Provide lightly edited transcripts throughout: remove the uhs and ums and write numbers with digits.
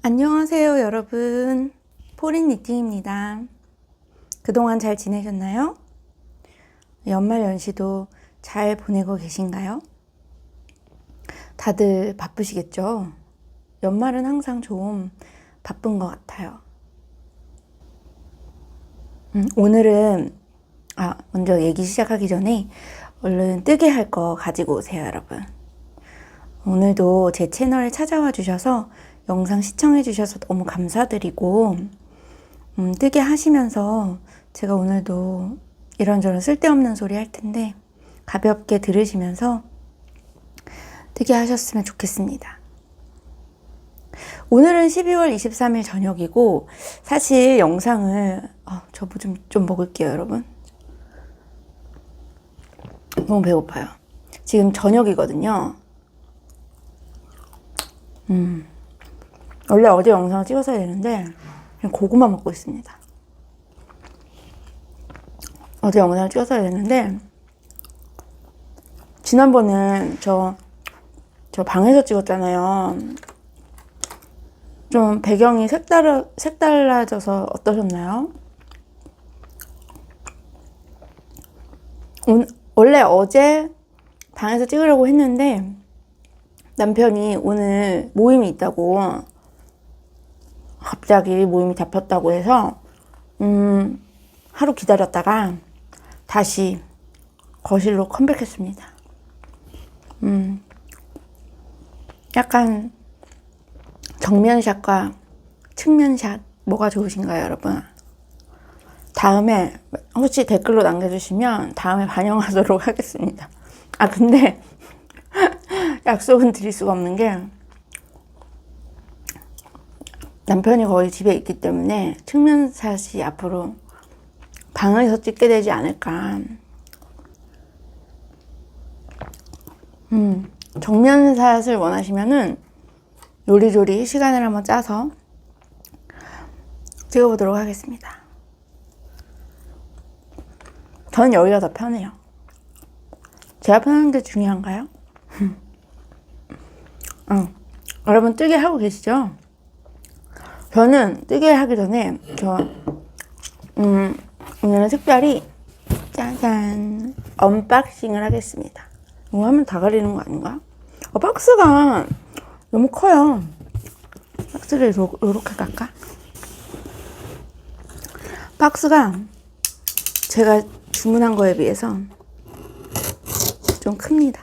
안녕하세요 여러분, 포린 니팅입니다. 그동안 잘 지내셨나요? 연말 연시도 잘 보내고 계신가요? 다들 바쁘시겠죠? 연말은 항상 좀 바쁜 것 같아요. 오늘은 먼저 얘기 시작하기 전에 얼른 뜨게 할 거 가지고 오세요 여러분. 오늘도 제 채널에 찾아와 주셔서 영상 시청해 주셔서 너무 감사드리고, 뜨게 하시면서 제가 오늘도 이런저런 쓸데없는 소리 할 텐데 가볍게 들으시면서 뜨게 하셨으면 좋겠습니다. 오늘은 12월 23일 저녁이고, 사실 영상을 저 뭐 좀 먹을게요 여러분. 너무 배고파요. 지금 저녁이거든요. 원래 어제 영상을 찍었어야 되는데 그냥 고구마 먹고 있습니다. 어제 영상을 찍었어야 되는데, 지난번에 저 방에서 찍었잖아요. 좀 배경이 색달라져서 어떠셨나요? 원래 어제 방에서 찍으려고 했는데 남편이 오늘 모임이 있다고, 갑자기 모임이 잡혔다고 해서 하루 기다렸다가 다시 거실로 컴백했습니다. 약간 정면샷과 측면샷 뭐가 좋으신가요 여러분? 다음에 혹시 댓글로 남겨주시면 다음에 반영하도록 하겠습니다. 근데 약속은 드릴 수가 없는 게, 남편이 거의 집에 있기 때문에 측면샷이 앞으로 방에서 찍게 되지 않을까. 정면샷을 원하시면은 요리조리 시간을 한번 짜서 찍어보도록 하겠습니다. 저는 여기가 더 편해요. 제가 편한 게 중요한가요? 여러분 뜨게 하고 계시죠? 저는 뜨게 하기 전에 오늘은 특별히 짜잔 언박싱을 하겠습니다. 이거 하면 다 가리는 거 아닌가? 박스가 너무 커요. 박스를 이렇게 갈까? 박스가 제가 주문한 거에 비해서 좀 큽니다.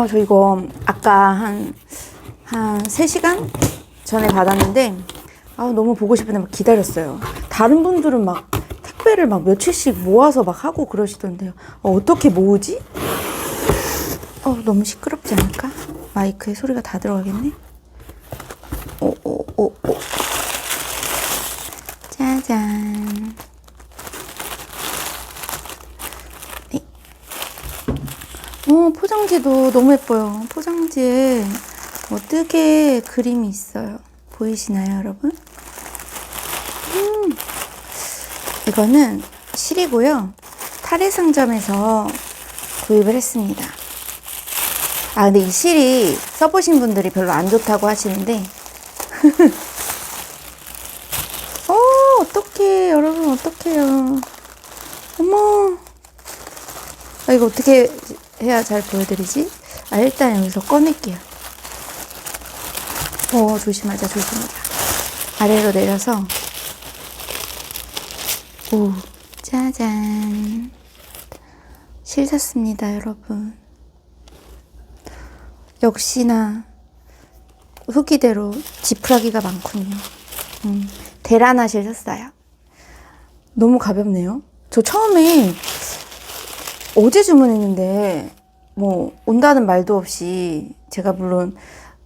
저 이거 아까 한 3시간 전에 받았는데 너무 보고 싶은데 막 기다렸어요. 다른 분들은 막 택배를 막 며칠씩 모아서 막 하고 그러시던데요. 어떻게 모으지? 너무 시끄럽지 않을까? 마이크에 소리가 다 들어가겠네. 짜잔. 포장지도 너무 예뻐요. 포장지에 뜨개 그림이 있어요. 보이시나요 여러분? 이거는 실이고요. 탈의상점에서 구입을 했습니다. 근데 이 실이 써보신 분들이 별로 안 좋다고 하시는데 어떡해 여러분, 어떡해요. 어머, 이거 어떻게 해야 잘 보여드리지? 일단 여기서 꺼낼게요. 조심하자. 아래로 내려서, 짜잔. 실 샀습니다 여러분. 역시나 후기대로 지푸라기가 많군요. 데라나실 샀어요. 너무 가볍네요. 저 처음에 어제 주문했는데 뭐 온다는 말도 없이, 제가 물론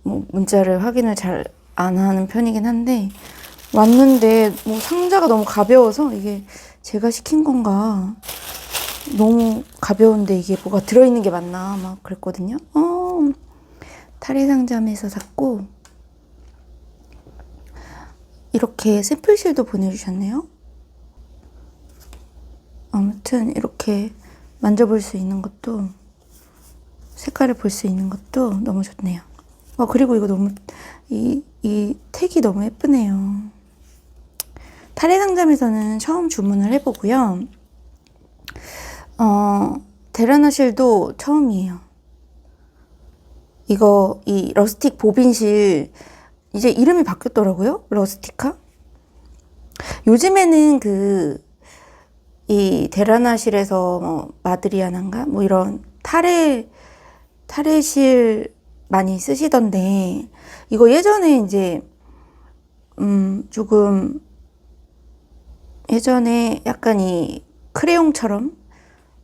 뭐 문자를 확인을 잘 안 하는 편이긴 한데, 왔는데 뭐 상자가 너무 가벼워서 이게 제가 시킨 건가, 너무 가벼운데 이게 뭐가 들어있는 게 맞나 막 그랬거든요. 탈의상점에서 샀고, 이렇게 샘플실도 보내주셨네요. 아무튼 이렇게 만져볼 수 있는 것도, 색깔을 볼 수 있는 것도 너무 좋네요. 그리고 이거 너무, 이 택이 너무 예쁘네요. 탈의상점에서는 처음 주문을 해보고요. 데라나실도 처음이에요. 이 러스틱 보빈실, 이제 이름이 바뀌었더라고요. 러스티카? 요즘에는 이 데라나실에서 뭐 마드리아나인가? 뭐 이런 탈의실 많이 쓰시던데, 이거 예전에 이제, 조금, 예전에 약간 이 크레용처럼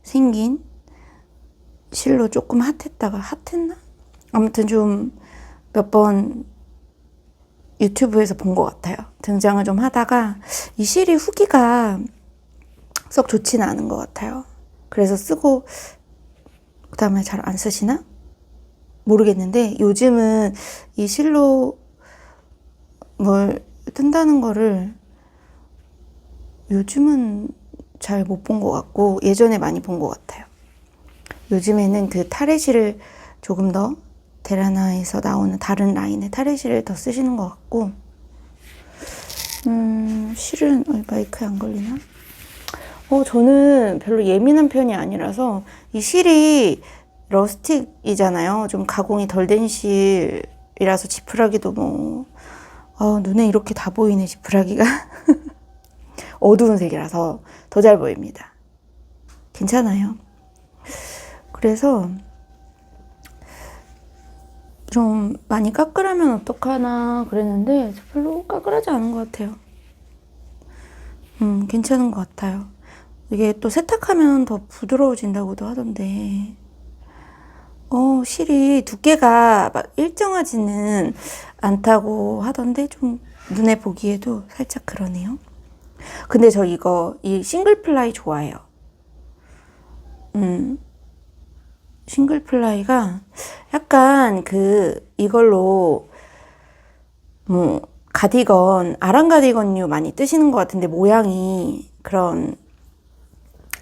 생긴 실로 조금 핫했나? 아무튼 좀 몇 번 유튜브에서 본 것 같아요. 등장을 좀 하다가 이 실이 후기가 썩 좋지는 않은 것 같아요. 그래서 쓰고 그 다음에 잘 안 쓰시나? 모르겠는데, 요즘은 이 실로 뭘 뜬다는 거를 요즘은 잘 못 본 것 같고, 예전에 많이 본 것 같아요. 요즘에는 그 탈의실을 조금 더, 데라나에서 나오는 다른 라인의 탈의실을 더 쓰시는 것 같고, 실은 마이크에 안 걸리나? 저는 별로 예민한 편이 아니라서, 이 실이 러스틱이잖아요. 좀 가공이 덜 된 실이라서 지푸라기도 뭐, 눈에 이렇게 다 보이네, 지푸라기가. 어두운 색이라서 더 잘 보입니다. 괜찮아요. 그래서 좀 많이 까끌하면 어떡하나 그랬는데 별로 까끌하지 않은 것 같아요. 괜찮은 것 같아요. 이게 또 세탁하면 더 부드러워진다고도 하던데, 실이 두께가 막 일정하지는 않다고 하던데, 좀 눈에 보기에도 살짝 그러네요. 근데 저 이 싱글 플라이 좋아해요. 싱글 플라이가 약간 이걸로 뭐 가디건, 아랑 가디건류 많이 뜨시는 것 같은데, 모양이 그런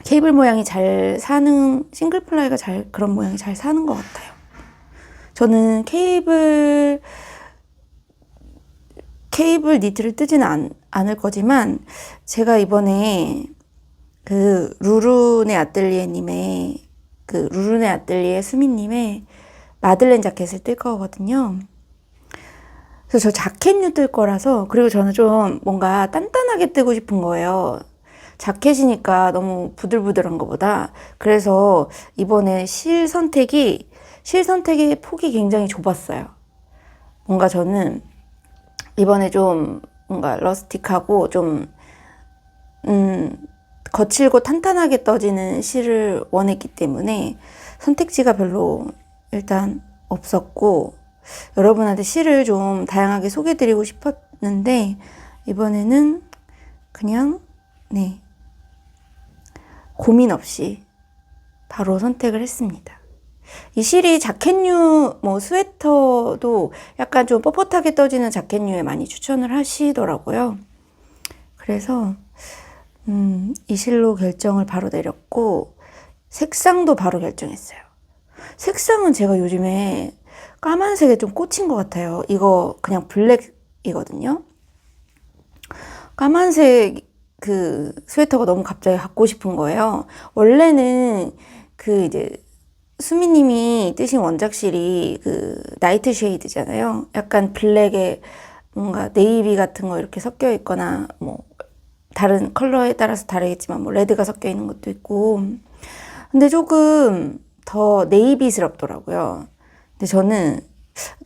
케이블 모양이 잘 사는, 싱글 플라이가 그런 모양이 잘 사는 것 같아요. 저는 케이블 니트를 뜨지는 않을 거지만, 제가 이번에 루루네 아뜰리에 수미님의 마들렌 자켓을 뜰 거거든요. 그래서 저 자켓류 뜰 거라서, 그리고 저는 좀 뭔가 단단하게 뜨고 싶은 거예요. 자켓이니까 너무 부들부들한 것보다. 그래서 이번에 실 선택의 폭이 굉장히 좁았어요. 뭔가 저는 이번에 좀 뭔가 러스틱하고 좀 거칠고 탄탄하게 떠지는 실을 원했기 때문에 선택지가 별로 일단 없었고, 여러분한테 실을 좀 다양하게 소개해드리고 싶었는데, 이번에는 그냥 고민 없이 바로 선택을 했습니다. 이 실이 자켓류, 뭐 스웨터도 약간 좀 뻣뻣하게 떠지는 자켓류에 많이 추천을 하시더라고요. 그래서 이 실로 결정을 바로 내렸고, 색상도 바로 결정했어요. 색상은 제가 요즘에 까만색에 좀 꽂힌 것 같아요. 이거 그냥 블랙이거든요. 까만색 스웨터가 너무 갑자기 갖고 싶은 거예요. 원래는 이제 수미님이 뜨신 원작실이 나이트 쉐이드잖아요. 약간 블랙에 뭔가 네이비 같은 거 이렇게 섞여 있거나, 뭐 다른 컬러에 따라서 다르겠지만 뭐 레드가 섞여 있는 것도 있고, 근데 조금 더 네이비스럽더라고요. 근데 저는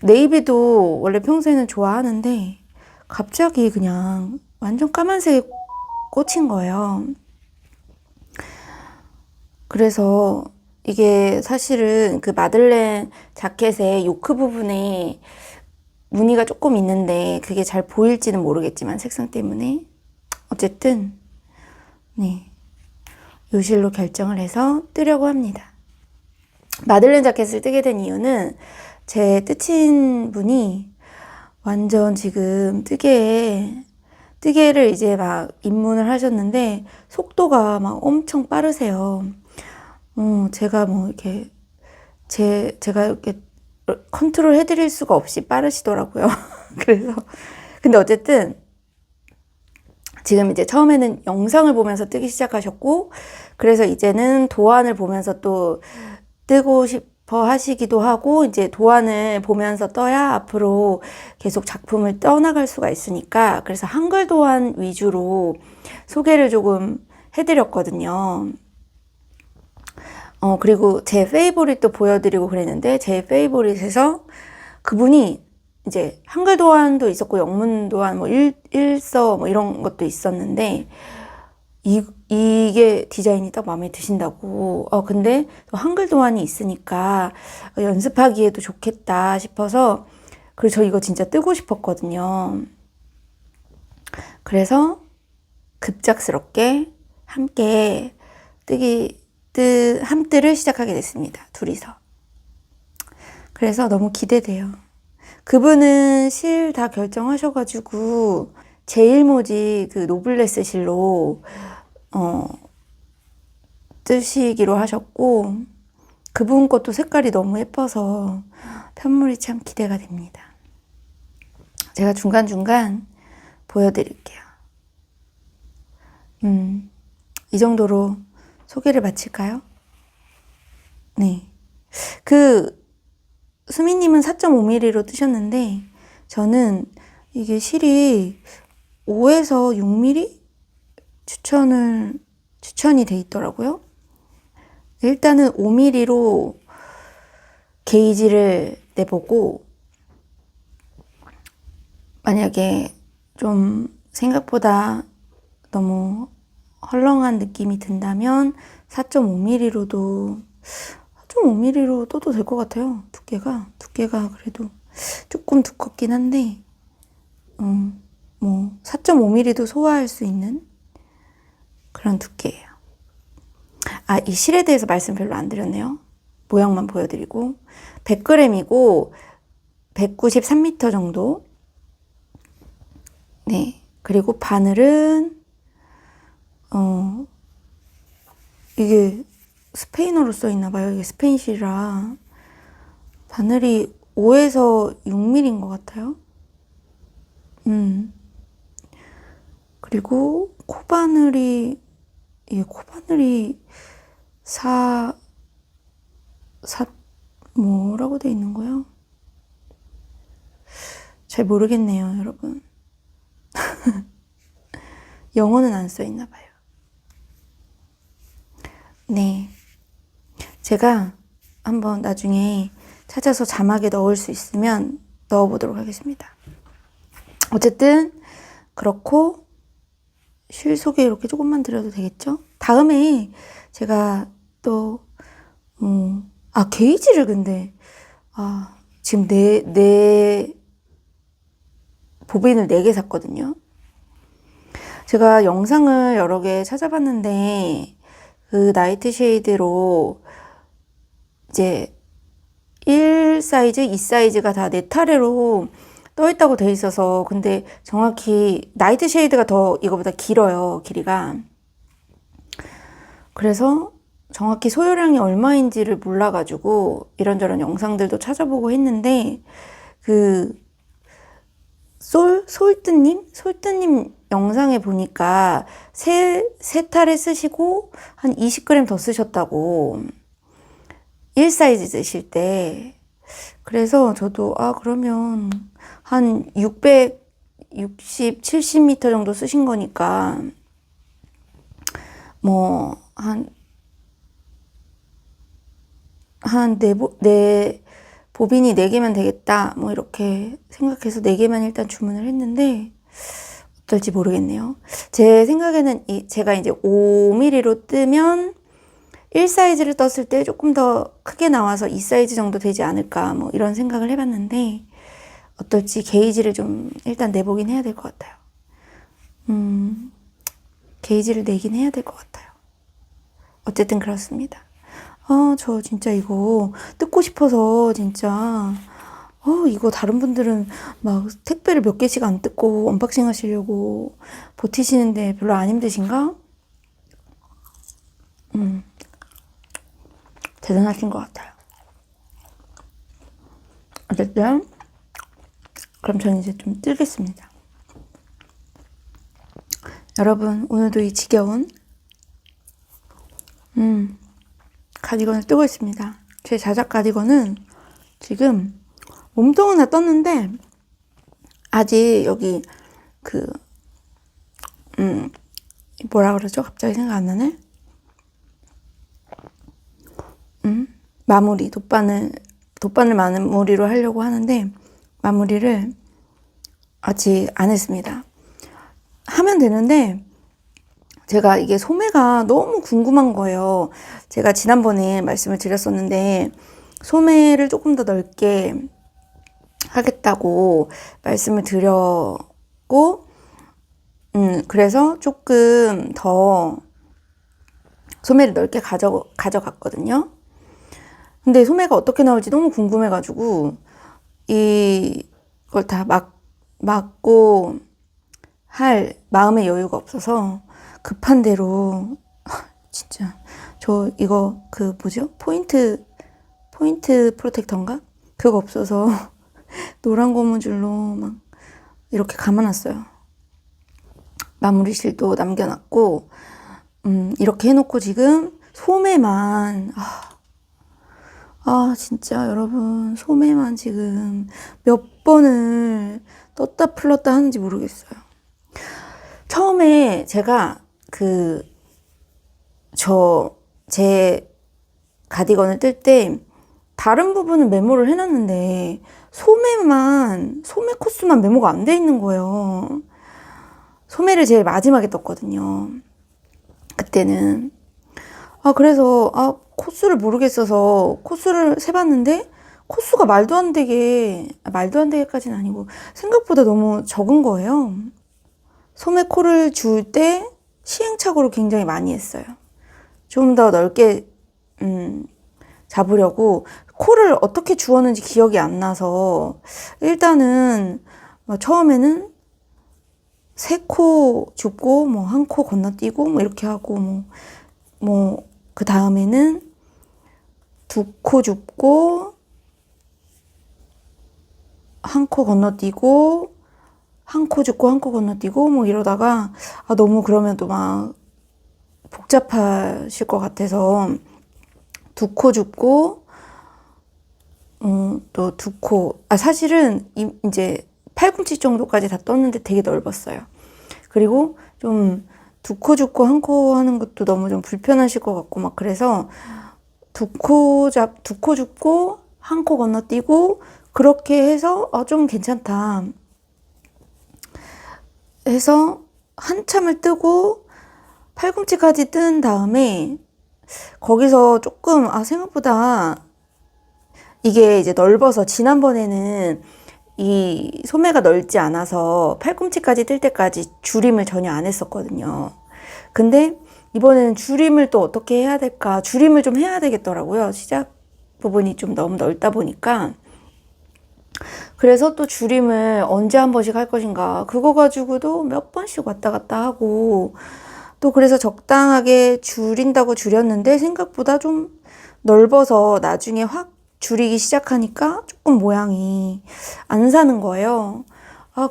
네이비도 원래 평소에는 좋아하는데 갑자기 그냥 완전 까만색에 꽂힌 거예요. 그래서 이게 사실은 그 마들렌 자켓의 요크 부분에 무늬가 조금 있는데 그게 잘 보일지는 모르겠지만 색상 때문에 어쨌든 네, 요 실로 결정을 해서 뜨려고 합니다. 마들렌 자켓을 뜨게 된 이유는 제 뜨친 분이 완전 지금 뜨개를 이제 막 입문을 하셨는데 속도가 막 엄청 빠르세요. 제가 뭐 이렇게 제가 이렇게 컨트롤 해드릴 수가 없이 빠르시더라고요. 그래서 근데 어쨌든 지금 이제 처음에는 영상을 보면서 뜨기 시작하셨고, 그래서 이제는 도안을 보면서 또 뜨고 싶어 하시기도 하고, 이제 도안을 보면서 떠야 앞으로 계속 작품을 떠나갈 수가 있으니까, 그래서 한글 도안 위주로 소개를 조금 해드렸거든요. 그리고 제 페이보릿도 보여드리고 그랬는데, 제 페이보릿에서 그분이 이제 한글 도안도 있었고, 영문 도안, 뭐, 일서, 뭐, 이런 것도 있었는데, 이게 디자인이 딱 마음에 드신다고. 근데 또 한글 도안이 있으니까 연습하기에도 좋겠다 싶어서, 그리고 저 이거 진짜 뜨고 싶었거든요. 그래서 급작스럽게 함께 함뜨를 시작하게 됐습니다. 둘이서. 그래서 너무 기대돼요. 그분은 실 다 결정하셔가지고 제일모지 그 노블레스 실로 뜨시기로 하셨고, 그분 것도 색깔이 너무 예뻐서 편물이 참 기대가 됩니다. 제가 중간중간 보여드릴게요. 이 정도로 소개를 마칠까요? 네. 수미님은 4.5mm로 뜨셨는데, 저는 이게 실이 5에서 6mm? 추천이 돼 있더라고요. 일단은 5mm로 게이지를 내보고, 만약에 좀 생각보다 너무 헐렁한 느낌이 든다면 4.5mm로 떠도 될 것 같아요. 두께가 그래도 조금 두껍긴 한데, 뭐 4.5mm도 소화할 수 있는 그런 두께예요. 이 실에 대해서 말씀 별로 안 드렸네요. 모양만 보여드리고 100g이고 193m 정도. 네. 그리고 바늘은 이게 스페인어로 써 있나 봐요. 이게 스페인 실이라 바늘이 5에서 6mm인 것 같아요. 그리고 코바늘이 뭐라고 돼 있는 거야? 잘 모르겠네요, 여러분. 영어는 안 써 있나 봐요. 네. 제가 한번 나중에 찾아서 자막에 넣을 수 있으면 넣어보도록 하겠습니다. 어쨌든 그렇고 실 소개 이렇게 조금만 드려도 되겠죠? 다음에 제가 또 게이지를 근데 지금 보빈을 4개 샀거든요. 제가 영상을 여러 개 찾아봤는데 그 나이트 쉐이드로 이제 1 사이즈, 2 사이즈가 다 4타래로 떠있다고 돼 있어서, 근데 정확히 나이트 쉐이드가 더 이거보다 길어요, 길이가. 그래서 정확히 소요량이 얼마인지를 몰라가지고 이런저런 영상들도 찾아보고 했는데, 솔뜨님 영상에 보니까 세 탈에 쓰시고 한 20g 더 쓰셨다고. 1 사이즈 쓰실 때. 그래서 저도 그러면 한 660, 70m 정도 쓰신 거니까 뭐 한 보빈이 4개면 되겠다 뭐 이렇게 생각해서 4개만 일단 주문을 했는데 어떨지 모르겠네요. 제 생각에는 제가 이제 5mm로 뜨면 1 사이즈를 떴을 때 조금 더 크게 나와서 2 사이즈 정도 되지 않을까 뭐 이런 생각을 해봤는데 어떨지 게이지를 좀 일단 내보긴 해야 될 것 같아요. 게이지를 내긴 해야 될 것 같아요. 어쨌든 그렇습니다. 저 진짜 이거 뜯고 싶어서 진짜 이거 다른 분들은 막 택배를 몇 개씩 안 뜯고 언박싱 하시려고 버티시는데 별로 안 힘드신가? 대단하신 것 같아요. 어쨌든 그럼 저는 이제 좀 뜨겠습니다. 여러분 오늘도 이 지겨운 가디건을 뜨고 있습니다. 제 자작 가디건은 지금 몸통은 다 떴는데 아직 여기 뭐라 그러죠? 갑자기 생각 안 나네. 마무리 돗바늘 마무리로 하려고 하는데 마무리를 아직 안 했습니다. 하면 되는데 제가 이게 소매가 너무 궁금한 거예요. 제가 지난번에 말씀을 드렸었는데 소매를 조금 더 넓게 하겠다고 말씀을 드렸고 그래서 조금 더 소매를 넓게 가져갔거든요. 근데 소매가 어떻게 나올지 너무 궁금해가지고 이걸 다 막고 할 마음의 여유가 없어서 급한 대로 진짜 저 이거 뭐죠? 포인트 프로텍터인가? 그거 없어서 노란 고무줄로 막 이렇게 감아놨어요. 마무리실도 남겨놨고 이렇게 해놓고 지금 소매만 진짜 여러분 소매만 지금 몇 번을 떴다 풀렀다 하는지 모르겠어요. 처음에 제가 제 가디건을 뜰 때 다른 부분은 메모를 해놨는데 소매 코스만 메모가 안 돼 있는 거예요. 소매를 제일 마지막에 떴거든요. 그때는 그래서 코스를 모르겠어서 코스를 세봤는데 코스가 말도 안 되게까지는 아니고 생각보다 너무 적은 거예요. 소매 코를 줄 때 시행착오를 굉장히 많이 했어요. 좀 더 넓게 잡으려고 코를 어떻게 주었는지 기억이 안 나서 일단은 처음에는 3코 줍고 뭐 1코 건너뛰고 뭐 이렇게 하고 그 다음에는 2코 줍고 1코 건너뛰고 1코 줍고 1코 건너뛰고 뭐 이러다가 너무 그러면 또 막 복잡하실 것 같아서 2코 줍고 또 2코 사실은 이제 팔꿈치 정도까지 다 떴는데 되게 넓었어요. 그리고 좀 2코 줍고 1코 하는 것도 너무 좀 불편하실 것 같고 막 그래서 2코 줍고 1코 건너뛰고 그렇게 해서 좀 괜찮다 해서 한참을 뜨고 팔꿈치까지 뜬 다음에 거기서 조금 생각보다 이게 이제 넓어서 지난번에는 이 소매가 넓지 않아서 팔꿈치까지 뜰 때까지 줄임을 전혀 안 했었거든요. 근데 이번에는 줄임을 또 어떻게 해야 될까? 줄임을 좀 해야 되겠더라고요. 시작 부분이 좀 너무 넓다 보니까. 그래서 또 줄임을 언제 한 번씩 할 것인가? 그거 가지고도 몇 번씩 왔다 갔다 하고 또 그래서 적당하게 줄인다고 줄였는데 생각보다 좀 넓어서 나중에 확 줄이기 시작하니까 조금 모양이 안 사는 거예요.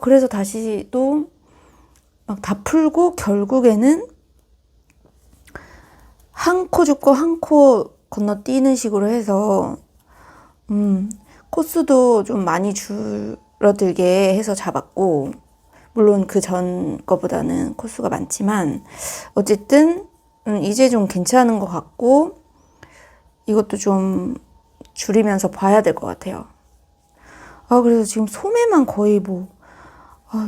그래서 다시 또 막 다 풀고 결국에는 1코 줍고 1코 건너뛰는 식으로 해서 코스도 좀 많이 줄어들게 해서 잡았고 물론 그 전 거보다는 코스가 많지만 어쨌든 이제 좀 괜찮은 것 같고 이것도 좀 줄이면서 봐야 될 것 같아요. 그래서 지금 소매만 거의 뭐,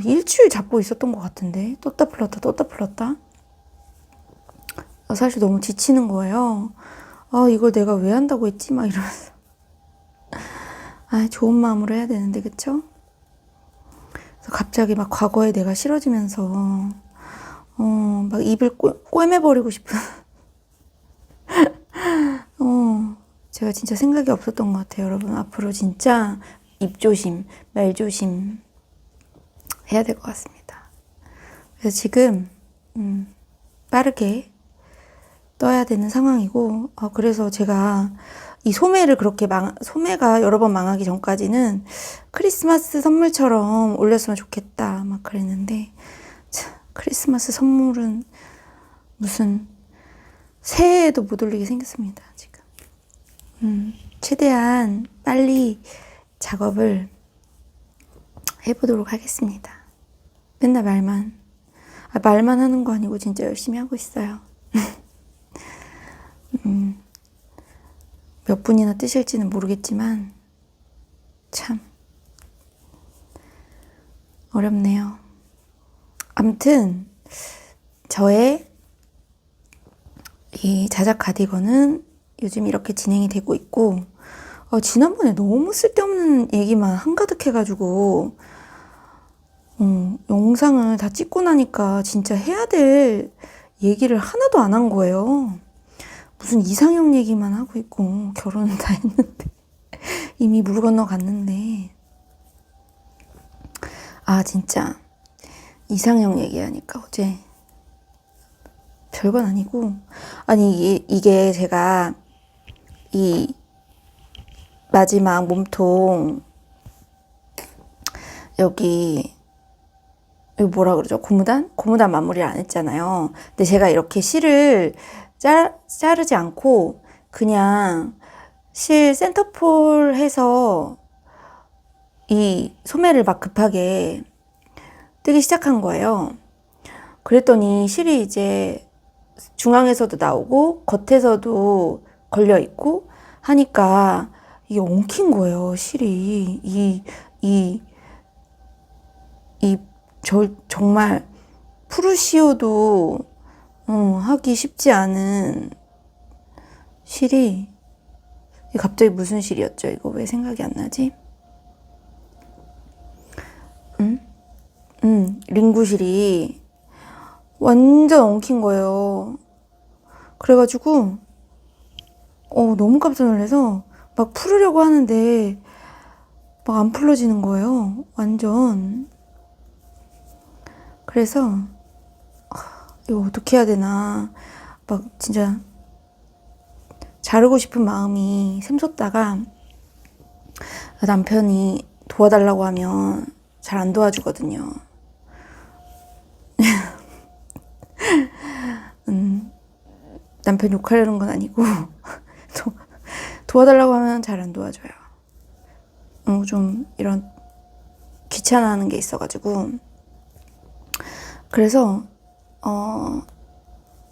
일주일 잡고 있었던 것 같은데. 떴다 풀렀다, 떴다 풀렀다. 사실 너무 지치는 거예요. 이걸 내가 왜 한다고 했지? 막 이러면서. 좋은 마음으로 해야 되는데, 그쵸? 그래서 갑자기 막 과거에 내가 싫어지면서, 막 입을 꿰매버리고 싶은, 제가 진짜 생각이 없었던 것 같아요, 여러분. 앞으로 진짜 입 조심, 말 조심 해야 될 것 같습니다. 그래서 지금, 빠르게 떠야 되는 상황이고, 그래서 제가 이 소매를 소매가 여러 번 망하기 전까지는 크리스마스 선물처럼 올렸으면 좋겠다, 막 그랬는데, 참, 크리스마스 선물은 무슨 새해에도 못 올리게 생겼습니다, 지금. 최대한 빨리 작업을 해보도록 하겠습니다. 맨날 말만 하는 거 아니고 진짜 열심히 하고 있어요. 몇 분이나 뜨실지는 모르겠지만 참 어렵네요. 아무튼 저의 이 자작 가디건은 요즘 이렇게 진행이 되고 있고, 지난번에 너무 쓸데없는 얘기만 한가득 해가지고 영상을 다 찍고 나니까 진짜 해야 될 얘기를 하나도 안 한 거예요. 무슨 이상형 얘기만 하고 있고, 결혼은 다 했는데 이미 물 건너 갔는데. 진짜 이상형 얘기하니까 어제 별건 아니고, 이게 제가 이 마지막 몸통 여기 뭐라 그러죠? 고무단 마무리를 안 했잖아요. 근데 제가 이렇게 실을 자르지 않고 그냥 실 센터폴 해서 이 소매를 막 급하게 뜨기 시작한 거예요. 그랬더니 실이 이제 중앙에서도 나오고 겉에서도 걸려 있고 하니까 이게 엉킨 거예요, 실이. 정말 푸르시오도 하기 쉽지 않은 실이, 갑자기 무슨 실이었죠? 이거 왜 생각이 안 나지? 링구실이 완전 엉킨 거예요. 그래가지고 너무 깜짝 놀라서 막 풀으려고 하는데 막 안 풀어지는 거예요, 완전. 그래서 이거 어떻게 해야 되나 막 진짜 자르고 싶은 마음이 샘솟다가, 남편이 도와달라고 하면 잘 안 도와주거든요. 남편 욕하려는 건 아니고 도와달라고 하면 잘 안 도와줘요. 좀 이런 귀찮아하는 게 있어가지고. 그래서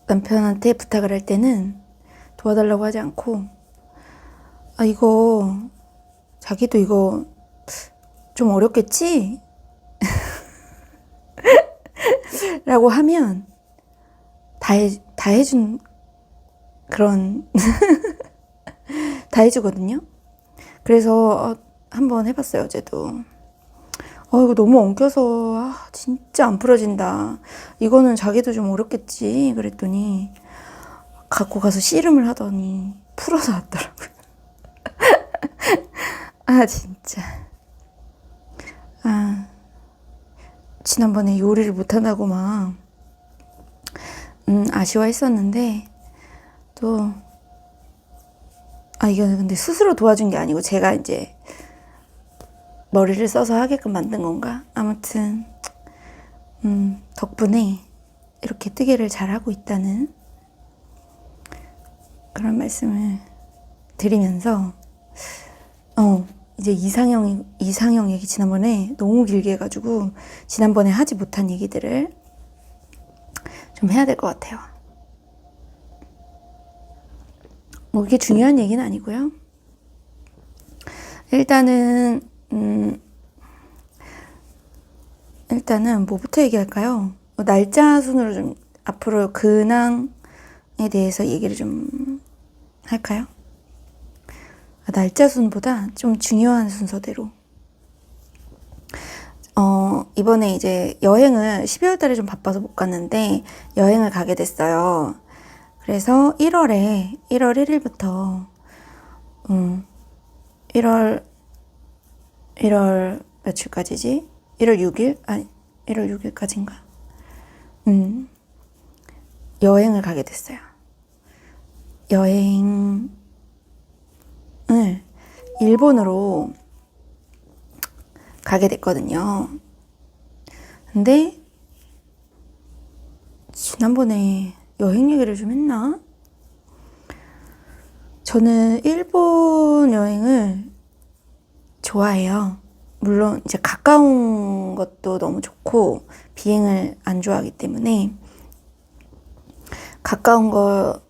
남편한테 부탁을 할 때는 도와달라고 하지 않고, 이거 자기도 이거 좀 어렵겠지? 라고 하면 다 해준 그런 다 해주거든요. 그래서 한번 해봤어요, 어제도. 이거 너무 엉켜서 진짜 안 풀어진다. 이거는 자기도 좀 어렵겠지. 그랬더니 갖고 가서 씨름을 하더니 풀어서 왔더라고요. 진짜. 지난번에 요리를 못한다고 막 아쉬워했었는데, 또 이거는 근데 스스로 도와준 게 아니고 제가 이제 머리를 써서 하게끔 만든 건가? 아무튼 덕분에 이렇게 뜨개를 잘하고 있다는 그런 말씀을 드리면서, 이제 이상형 얘기 지난번에 너무 길게 해가지고 지난번에 하지 못한 얘기들을 좀 해야 될 것 같아요. 뭐 이게 중요한 얘기는 아니고요. 일단은 일단은 뭐부터 얘기할까요? 날짜 순으로 좀 앞으로 근황에 대해서 얘기를 좀 할까요? 날짜 순보다 좀 중요한 순서대로. 이번에 이제 여행을 12월 달에 좀 바빠서 못 갔는데 여행을 가게 됐어요. 그래서 1월 1일부터 1월 며칠까지지? 1월 6일? 아니, 1월 6일까지인가? 여행을 가게 됐어요. 여행을 일본으로 가게 됐거든요. 근데 지난번에 여행 얘기를 좀 했나? 저는 일본 여행을 좋아해요. 물론 이제 가까운 것도 너무 좋고 비행을 안 좋아하기 때문에 가까운 곳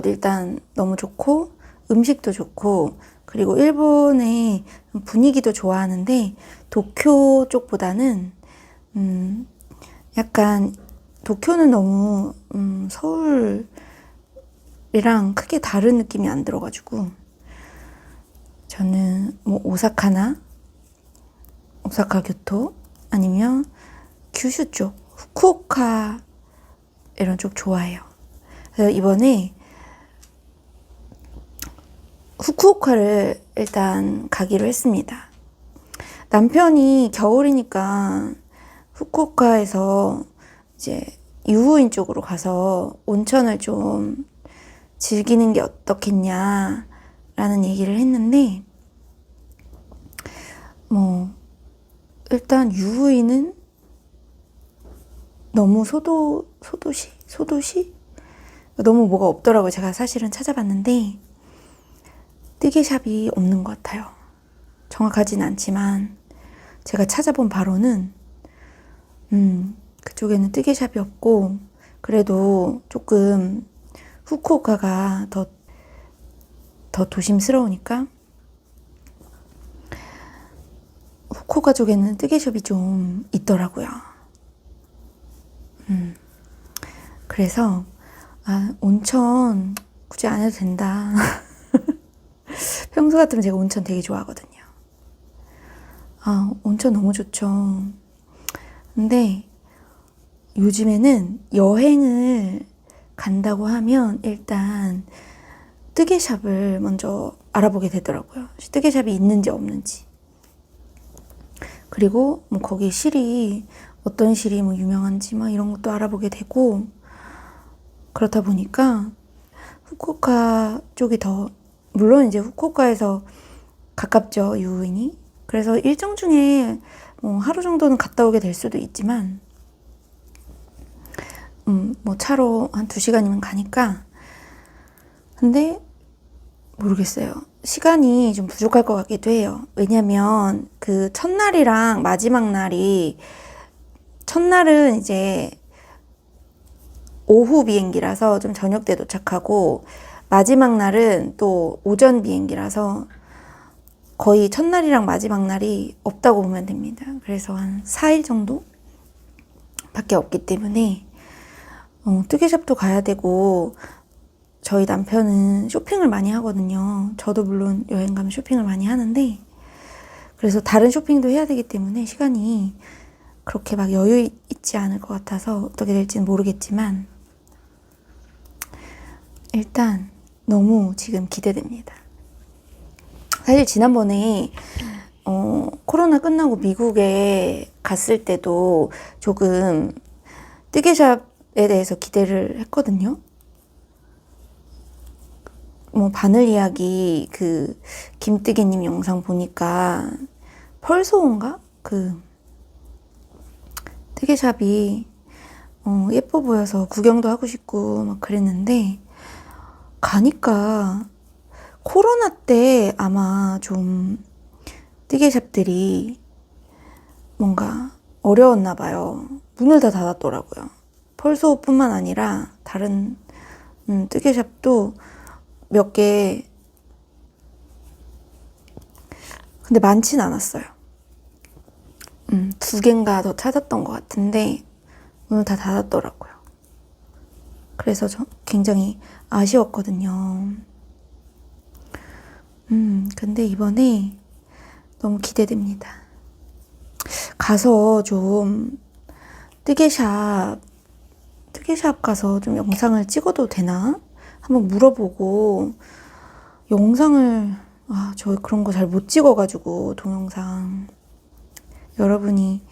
일단 너무 좋고 음식도 좋고 그리고 일본의 분위기도 좋아하는데 도쿄 쪽보다는 약간 도쿄는 너무 서울이랑 크게 다른 느낌이 안 들어가지고 저는 뭐 오사카 교토 아니면 규슈 쪽, 후쿠오카 이런 쪽 좋아해요. 그래서 이번에 후쿠오카를 일단 가기로 했습니다. 남편이 겨울이니까 후쿠오카에서 이제 유후인 쪽으로 가서 온천을 좀 즐기는 게 어떻겠냐라는 얘기를 했는데 뭐 일단 유후인은 너무 소도시? 너무 뭐가 없더라고요. 제가 사실은 찾아봤는데 뜨개샵이 없는 것 같아요. 정확하진 않지만 제가 찾아본 바로는 그쪽에는 뜨개샵이 없고 그래도 조금 후쿠오카가 더 도심스러우니까 후쿠오카 쪽에는 뜨개샵이 좀 있더라고요. 그래서 온천 굳이 안 해도 된다. 평소 같으면 제가 온천 되게 좋아하거든요. 온천 너무 좋죠. 근데 요즘에는 여행을 간다고 하면 일단 뜨개샵을 먼저 알아보게 되더라고요. 뜨개샵이 있는지 없는지. 그리고 뭐 거기 실이 어떤 실이 뭐 유명한지 막 이런 것도 알아보게 되고 그렇다 보니까 후쿠오카 쪽이 더 물론 이제 후쿠오카에서 가깝죠, 유후인이. 그래서 일정 중에 뭐 하루 정도는 갔다 오게 될 수도 있지만 뭐 차로 한 2시간이면 가니까. 근데 모르겠어요. 시간이 좀 부족할 것 같기도 해요. 왜냐면 그 첫날이랑 마지막 날이 첫날은 이제 오후 비행기라서 좀 저녁 때 도착하고 마지막 날은 또 오전 비행기라서 거의 첫날이랑 마지막 날이 없다고 보면 됩니다. 그래서 한 4일 정도 밖에 없기 때문에 뜨개샵도 가야 되고 저희 남편은 쇼핑을 많이 하거든요. 저도 물론 여행 가면 쇼핑을 많이 하는데 그래서 다른 쇼핑도 해야 되기 때문에 시간이 그렇게 막 여유 있지 않을 것 같아서 어떻게 될지는 모르겠지만 일단 너무 지금 기대됩니다. 사실 지난번에 코로나 끝나고 미국에 갔을 때도 조금 뜨개샵에 대해서 기대를 했거든요. 뭐 바늘 이야기 그 김뜨개님 영상 보니까 펄소인가? 그 뜨개샵이 예뻐 보여서 구경도 하고 싶고 막 그랬는데 가니까 코로나 때 아마 좀 뜨개샵들이 뭔가 어려웠나 봐요. 문을 다 닫았더라고요. 펄소뿐만 아니라 다른 뜨개샵도 몇 개 근데 많진 않았어요. 2개인가 더 찾았던 것 같은데 오늘 다 닫았더라고요. 그래서 저 굉장히 아쉬웠거든요. 근데 이번에 너무 기대됩니다. 가서 좀 뜨개샵 가서 좀 영상을 찍어도 되나? 한번 물어보고 영상을 저 그런 거 잘 못 찍어가지고 동영상 여러분이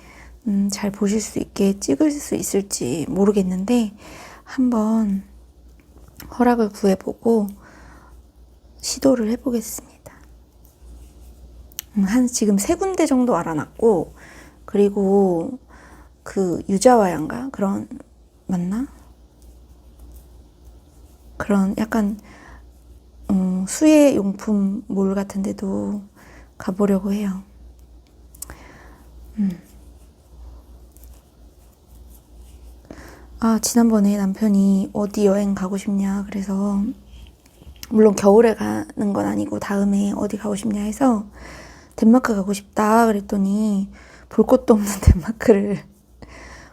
잘 보실 수 있게 찍을 수 있을지 모르겠는데 한번 허락을 구해보고 시도를 해보겠습니다. 한 지금 3군데 정도 알아놨고, 그리고 그 유자와양가 그런 맞나? 그런 약간 수혜 용품 몰 같은 데도 가보려고 해요. 지난번에 남편이 어디 여행 가고 싶냐 그래서 물론 겨울에 가는 건 아니고 다음에 어디 가고 싶냐 해서 덴마크 가고 싶다 그랬더니 볼 것도 없는 덴마크를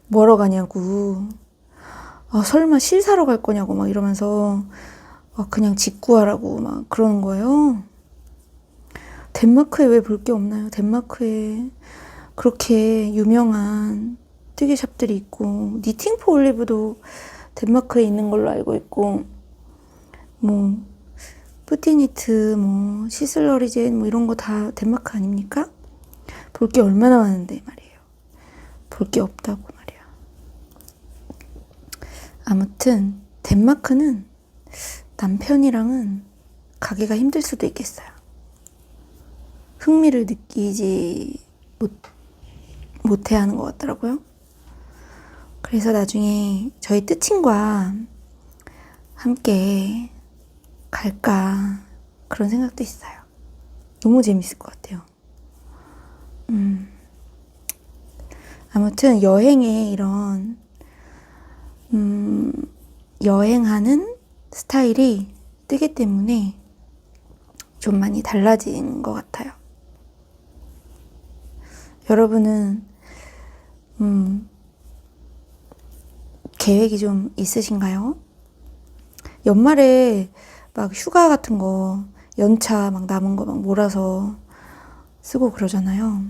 뭐하러 가냐고, 설마 실 사러 갈 거냐고 막 이러면서 그냥 집 구하라고 막 그러는 거예요. 덴마크에 왜 볼 게 없나요? 덴마크에 그렇게 유명한 뜨개샵들이 있고, 니팅포 올리브도 덴마크에 있는 걸로 알고 있고, 뭐 뿌티니트, 뭐 시슬러리젠 뭐 이런 거 다 덴마크 아닙니까? 볼 게 얼마나 많은데 말이에요. 볼 게 없다고 말이야. 아무튼 덴마크는 남편이랑은 가기가 힘들 수도 있겠어요. 흥미를 느끼지 못해 하는 것 같더라고요. 그래서 나중에 저희 뜨친과 함께 갈까 그런 생각도 있어요. 너무 재밌을 것 같아요. 아무튼 여행에 이런 여행하는 스타일이 뜨기 때문에 좀 많이 달라진 것 같아요. 여러분은 계획이 좀 있으신가요? 연말에 막 휴가 같은 거 연차 막 남은 거 막 몰아서 쓰고 그러잖아요.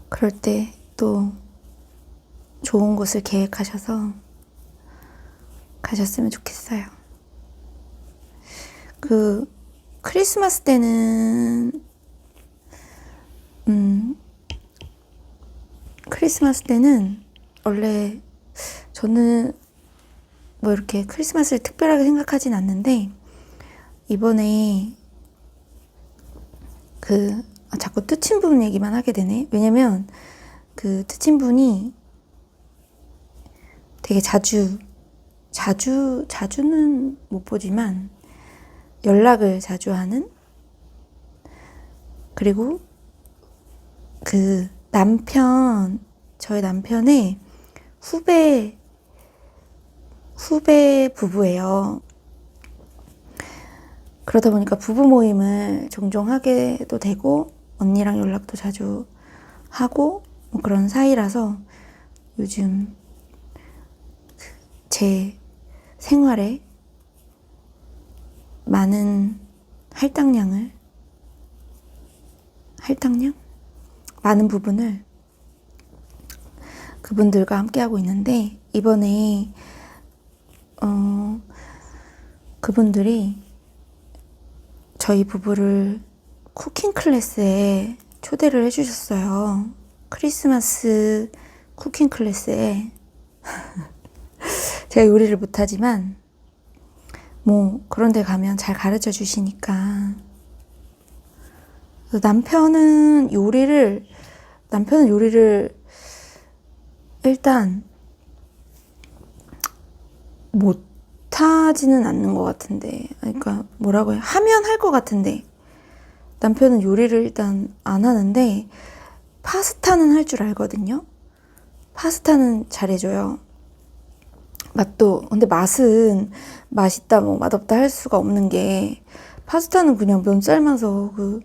그럴 때 또 좋은 곳을 계획하셔서 가셨으면 좋겠어요. 그 크리스마스 때는 원래 저는 뭐 이렇게 크리스마스를 특별하게 생각하진 않는데, 이번에 자꾸 뜨친 분 얘기만 하게 되네. 왜냐면 그 뜨친 분이 되게 자주는 못 보지만 연락을 자주 하는, 그리고 그 저희 남편의 후배 부부예요. 그러다 보니까 부부 모임을 종종 하게도 되고 언니랑 연락도 자주 하고 뭐 그런 사이라서 요즘 제 생활에 많은 많은 부분을 그분들과 함께 하고 있는데, 이번에 그분들이 저희 부부를 쿠킹 클래스에 초대를 해주셨어요. 크리스마스 쿠킹 클래스에. 제가 요리를 못하지만 뭐 그런 데 가면 잘 가르쳐 주시니까. 남편은 요리를 일단 못하지는 않는 것 같은데, 그러니까 뭐라고 해요? 하면 할 것 같은데, 남편은 요리를 일단 안 하는데 파스타는 할 줄 알거든요. 파스타는 잘해줘요. 근데 맛은 맛있다 뭐 맛없다 할 수가 없는 게, 파스타는 그냥 면 삶아서 그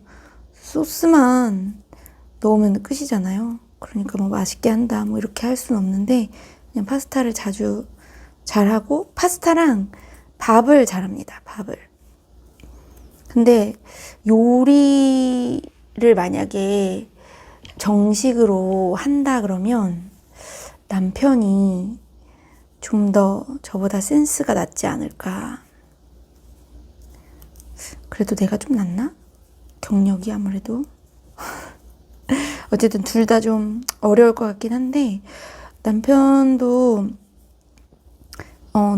소스만 넣으면 끝이잖아요. 그러니까 뭐 맛있게 한다 뭐 이렇게 할 수는 없는데 그냥 파스타를 자주 잘하고 파스타랑 밥을 잘합니다. 밥을. 근데 요리를 만약에 정식으로 한다 그러면 남편이 좀 더 저보다 센스가 낫지 않을까. 그래도 내가 좀 낫나? 경력이 아무래도. 어쨌든 둘 다 좀 어려울 것 같긴 한데 남편도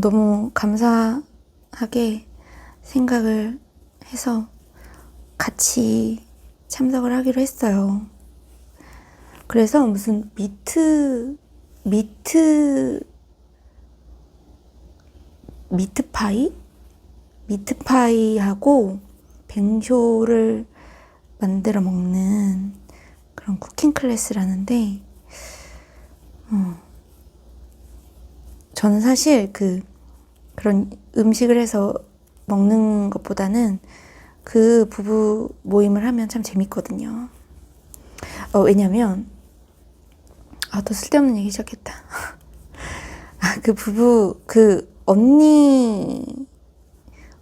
너무 감사하게 생각을 해서 같이 참석을 하기로 했어요. 그래서 무슨 미트파이하고 뱅쇼를 만들어 먹는 그런 쿠킹 클래스라는데, 저는 사실 그런 음식을 해서 먹는 것보다는 그 부부 모임을 하면 참 재밌거든요. 왜냐면, 또 쓸데없는 얘기 시작했다.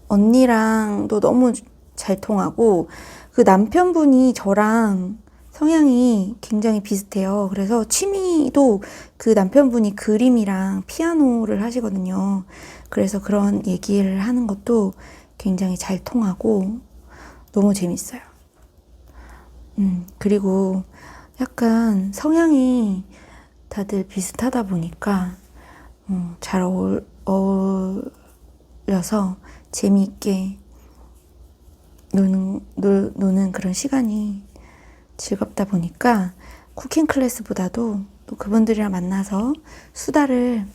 언니랑도 너무 잘 통하고, 그 남편분이 저랑 성향이 굉장히 비슷해요. 그래서 취미도 그 남편분이 그림이랑 피아노를 하시거든요. 그래서 그런 얘기를 하는 것도 굉장히 잘 통하고 너무 재밌어요. 그리고 약간 성향이 다들 비슷하다 보니까 잘 어울려서 재미있게 노는 그런 시간이 즐겁다 보니까 쿠킹 클래스보다도 또 그분들이랑 만나서 수다를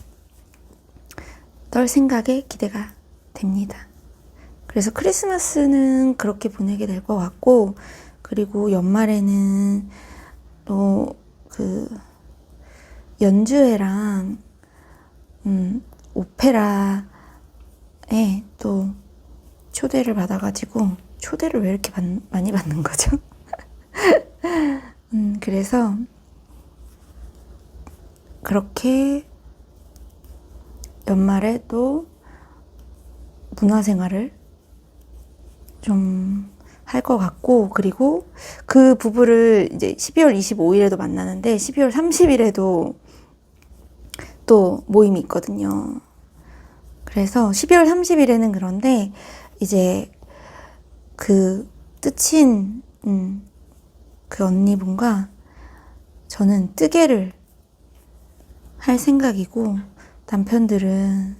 떨 생각에 기대가 됩니다. 그래서 크리스마스는 그렇게 보내게 될 것 같고, 그리고 연말에는 또 연주회랑 오페라에 또 초대를 받아가지고, 초대를 왜 이렇게 많이 받는 거죠? 그래서 그렇게 연말에 또 문화생활을 좀 할 것 같고, 그리고 그 부부를 이제 12월 25일에도 만나는데 12월 30일에도 또 모임이 있거든요. 그래서 12월 30일에는 그런데 이제 그 뜻인 그 언니분과 저는 뜨개를 할 생각이고, 남편들은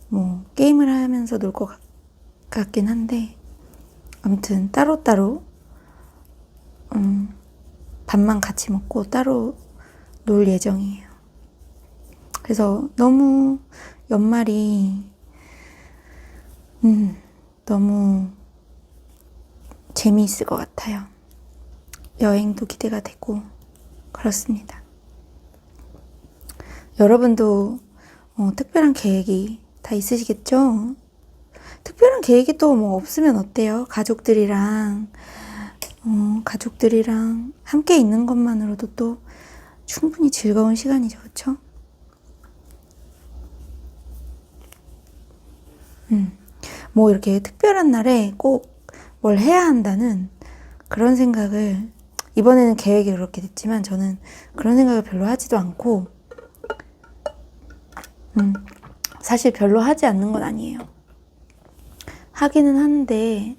뭐 게임을 하면서 놀 것 같긴 한데, 아무튼 따로따로 밥만 같이 먹고 따로 놀 예정이에요. 그래서 너무 연말이 너무 재미있을 것 같아요. 여행도 기대가 되고 그렇습니다. 여러분도 특별한 계획이 다 있으시겠죠? 특별한 계획이 또 뭐 없으면 어때요? 가족들이랑 함께 있는 것만으로도 또 충분히 즐거운 시간이죠, 그렇죠? 뭐 이렇게 특별한 날에 꼭 뭘 해야 한다는 그런 생각을, 이번에는 계획이 그렇게 됐지만 저는 그런 생각을 별로 하지도 않고, 사실 별로 하지 않는 건 아니에요. 하기는 하는데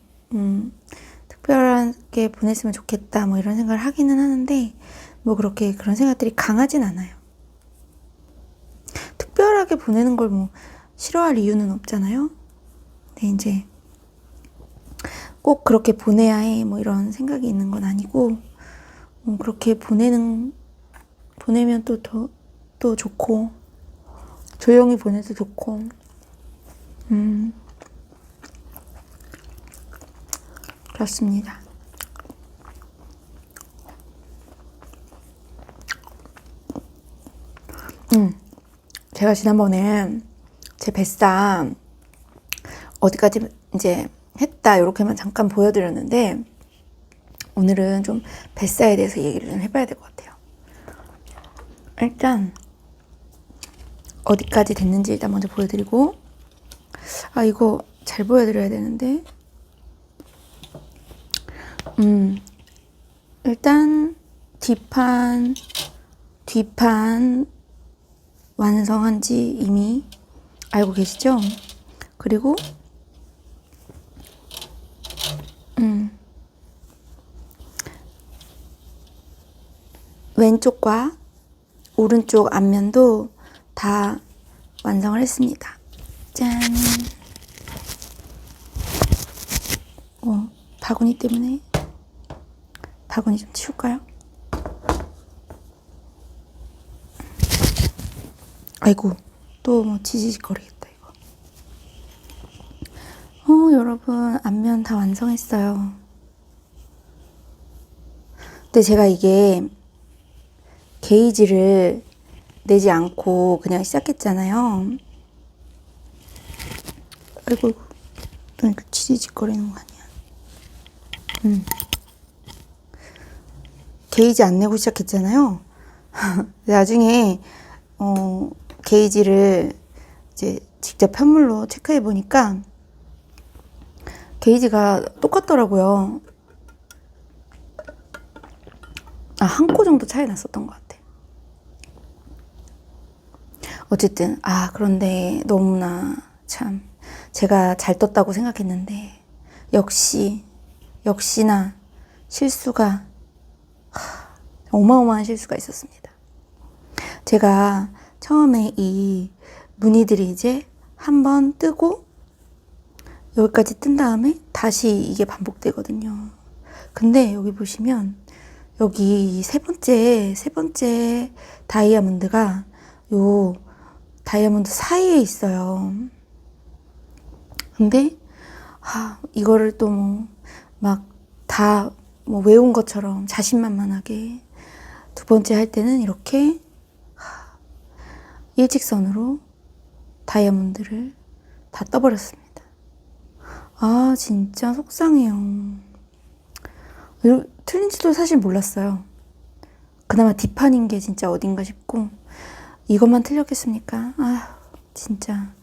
특별하게 보냈으면 좋겠다 뭐 이런 생각을 하기는 하는데, 뭐 그렇게 그런 생각들이 강하진 않아요. 특별하게 보내는 걸 뭐 싫어할 이유는 없잖아요. 근데 이제 꼭 그렇게 보내야 해 뭐 이런 생각이 있는 건 아니고, 그렇게 보내면 또 좋고, 조용히 보내도 좋고, 그렇습니다. 제가 지난번에 제 뱃살 어디까지 이제 했다 이렇게만 잠깐 보여드렸는데 오늘은 좀 뱃살에 대해서 얘기를 좀 해봐야 될 것 같아요. 일단 어디까지 됐는지 일단 먼저 보여드리고, 아 이거 잘 보여드려야 되는데, 일단 뒷판 완성한 지 이미 알고 계시죠? 그리고 왼쪽과 오른쪽 앞면도 다 완성을 했습니다. 짠! 바구니 때문에 바구니 좀 치울까요? 아이고, 또 뭐 지지직거리겠다 이거. 여러분 앞면 다 완성했어요. 근데 제가 이게 게이지를 내지 않고 그냥 시작했잖아요. 아이고, 또 이렇게 지지직거리는 거 아니야. 게이지 안 내고 시작했잖아요. 나중에 게이지를 이제 직접 편물로 체크해 보니까 게이지가 똑같더라고요. 한 코 정도 차이 났었던 것 같아. 어쨌든 그런데 너무나 참 제가 잘 떴다고 생각했는데 역시나 실수가 어마어마한 실수가 있었습니다. 제가 처음에 이 무늬들이 이제 한번 뜨고 여기까지 뜬 다음에 다시 이게 반복되거든요. 근데 여기 보시면 여기 세 번째 다이아몬드가 요 다이아몬드 사이에 있어요. 근데 이거를 또 막 다 외운 것처럼 자신만만하게 두 번째 할 때는 이렇게 일직선으로 다이아몬드를 다 떠버렸습니다. 진짜 속상해요. 틀린지도 사실 몰랐어요. 그나마 뒷판인 게 진짜 어딘가 싶고 이것만 틀렸겠습니까? 진짜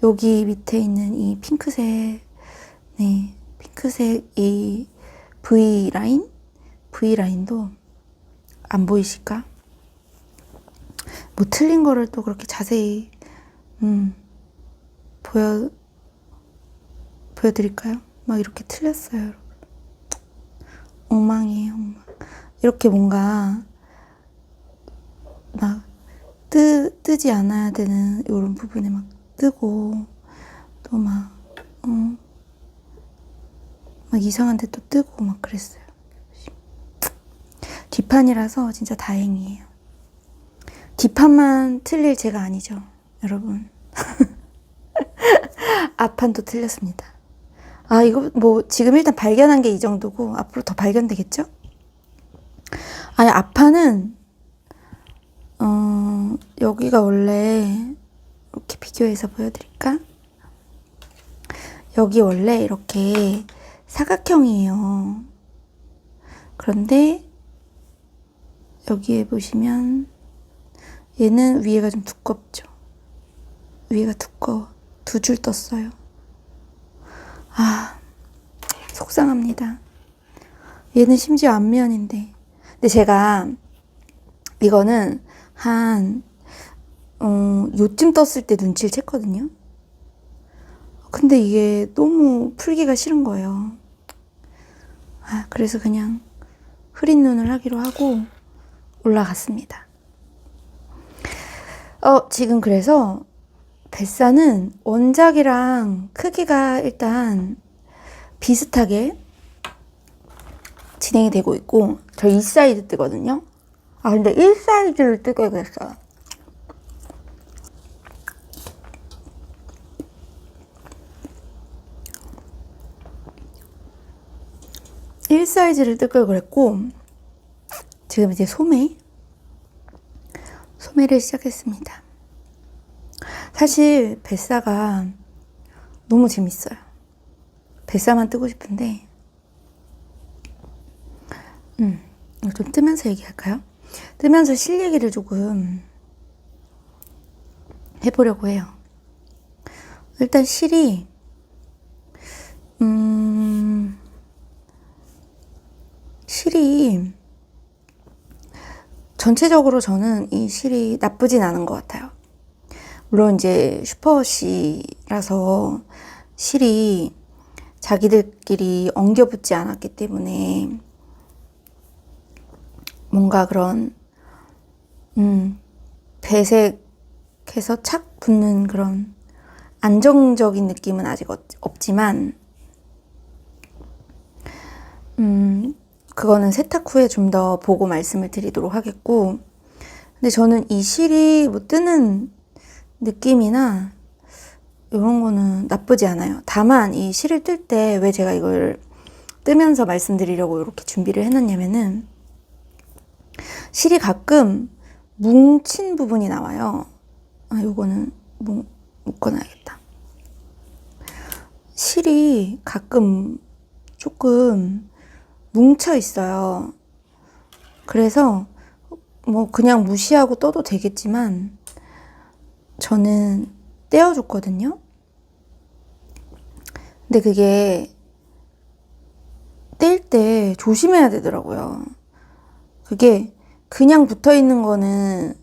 여기 밑에 있는 이 핑크색 이 V라인도 안 보이실까? 틀린 거를 또 그렇게 자세히 보여드릴까요? 막 이렇게 틀렸어요, 여러분. 엉망이에요, 엉망. 이렇게 뭔가 막 뜨지 않아야 되는 이런 부분에 막 뜨고 또 막 이상한 데 또 뜨고 막 그랬어요. 뒷판이라서 진짜 다행이에요. 뒷판만 틀릴 제가 아니죠, 여러분. 앞판도 틀렸습니다. 이거 지금 일단 발견한 게 이 정도고 앞으로 더 발견되겠죠? 앞판은 여기가 원래 이렇게 비교해서 보여드릴까? 여기 원래 이렇게 사각형이에요. 그런데 여기에 보시면 얘는 위에가 좀 두껍죠. 위에가 두꺼워. 두 줄 떴어요. 속상합니다. 얘는 심지어 앞면인데. 근데 제가 이거는 요쯤 떴을 때 눈치를 챘거든요. 근데 이게 너무 풀기가 싫은 거예요. 그래서 그냥 흐린 눈을 하기로 하고 올라갔습니다. 지금 그래서 뱃살은 원작이랑 크기가 일단 비슷하게 진행이 되고 있고, 저 2사이즈 뜨거든요. 근데 1사이즈를 뜨게 됐어요. (1사이즈를) 뜰 걸 그랬고, 지금 이제 소매를 시작했습니다. 사실 뱃사가 너무 재밌어요. 뱃살만 뜨고 싶은데 좀 뜨면서 얘기할까요? 뜨면서 실 얘기를 조금 해보려고 해요. 일단 실이 실이 전체적으로 저는 이 실이 나쁘진 않은 것 같아요. 물론 이제 슈퍼시라서 실이 자기들끼리 엉겨붙지 않았기 때문에 뭔가 그런 배색해서 착 붙는 그런 안정적인 느낌은 아직 없지만 그거는 세탁 후에 좀 더 보고 말씀을 드리도록 하겠고, 근데 저는 이 실이 뭐 뜨는 느낌이나 이런 거는 나쁘지 않아요. 다만 이 실을 뜰 때 왜 제가 이걸 뜨면서 말씀드리려고 이렇게 준비를 해놨냐면은 실이 가끔 뭉친 부분이 나와요. 요거는 묶어놔야겠다. 실이 가끔 조금 뭉쳐 있어요. 그래서 뭐 그냥 무시하고 떠도 되겠지만 저는 떼어줬거든요. 근데 그게 뗄 때 조심해야 되더라고요. 그게 그냥 붙어 있는 거는